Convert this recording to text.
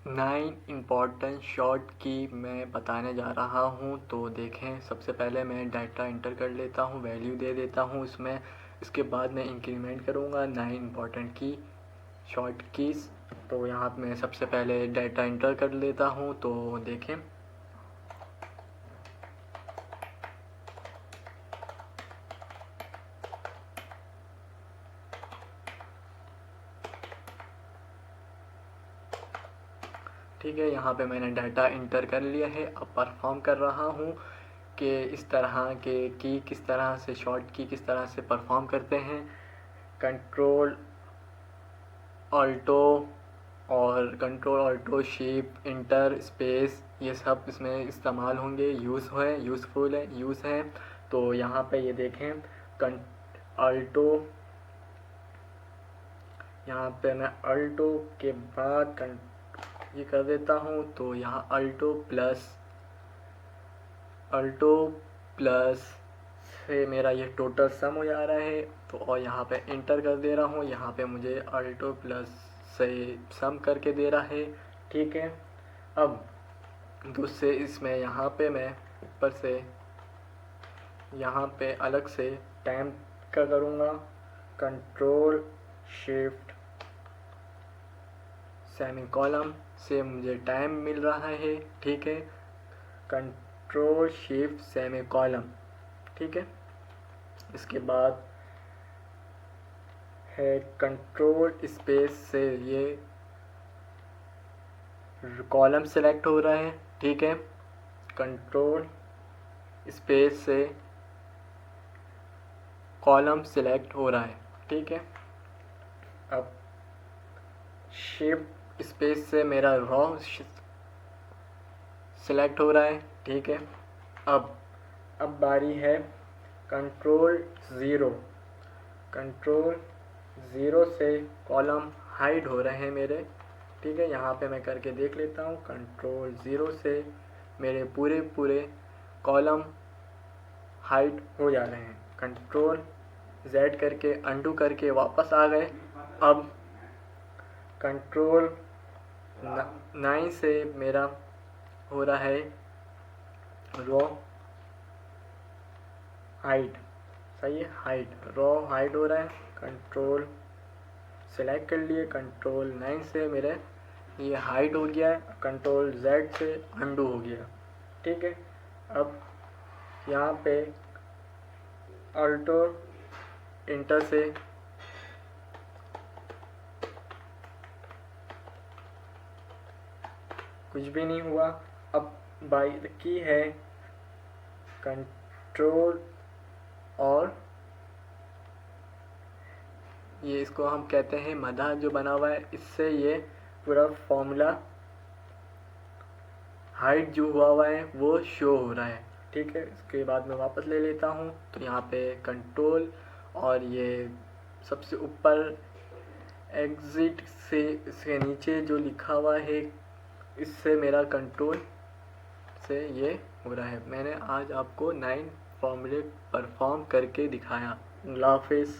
9 important short की मैं बताने जा रहा हूँ। तो देखें, सबसे पहले मैं डाटा इंटर कर लेता हूँ, वैल्यू दे देता हूँ इसमें। इसके बाद मैं इंक्रीमेंट करूँगा 9 इम्पॉर्टेंट की शॉर्ट कीज़। तो यहाँ पे मैं सबसे पहले डाटा इंटर कर लेता हूँ। तो देखें, ठीक है, यहाँ पे मैंने डाटा इंटर कर लिया है। अब परफॉर्म कर रहा हूँ कि इस तरह के की किस तरह से शॉर्ट की किस तरह से परफॉर्म करते हैं। Control control Alto shift inter space, ये सब इसमें इस्तेमाल होंगे, यूज़ है। तो यहाँ पे ये देखें, अल्टो, यहाँ पे मैं अल्टो के बाद ये कर देता हूँ। तो यहाँ अल्टो प्लस से मेरा ये टोटल सम हो जा रहा है। तो और यहाँ पे इंटर कर दे रहा हूँ। यहाँ पे मुझे अल्टो प्लस से सम करके दे रहा है, ठीक है। अब दूसरे इसमें यहाँ पे मैं ऊपर से यहाँ पे अलग से टाइम का करूँगा। कंट्रोल शिफ्ट सेमीकोलन से मुझे टाइम मिल रहा है, ठीक है। कंट्रोल शिफ्ट सेमीकोलन, ठीक है। इसके बाद है कंट्रोल स्पेस से ये कॉलम सेलेक्ट हो रहा है, ठीक है। कंट्रोल स्पेस से कॉलम सेलेक्ट हो रहा है, ठीक है। अब शिफ्ट स्पेस से मेरा रॉ सेलेक्ट हो रहा है, ठीक है। अब बारी है कंट्रोल ज़ीरो से कॉलम हाइड हो रहे हैं मेरे, ठीक है। यहाँ पे मैं करके देख लेता हूँ। कंट्रोल ज़ीरो से मेरे पूरे कॉलम हाइड हो जा रहे हैं। कंट्रोल Z करके अंडू करके वापस आ गए। अब कंट्रोल 9 से मेरा हो रहा है रॉ हाइड, सही है, रॉ हाइड हो रहा है। कंट्रोल सेलेक्ट कर लिए, कंट्रोल 9 से मेरे ये हाइड हो गया है। कंट्रोल Z से अंडू हो गया, ठीक है। अब यहाँ पे अल्टो इंटर से कुछ भी नहीं हुआ। अब बारी की है कंट्रोल, और ये इसको हम कहते हैं मधा जो बना हुआ है, इससे ये पूरा फॉर्मूला हाइड जो हुआ है वो शो हो रहा है, ठीक है। इसके बाद मैं वापस ले लेता हूँ। तो यहाँ पे कंट्रोल और ये सबसे ऊपर एग्जिट से इसके नीचे जो लिखा हुआ है, इससे मेरा कंट्रोल से ये हो रहा है। मैंने आज आपको 9 फॉर्मूले परफॉर्म करके दिखाया। अल्लाह हाफिज़।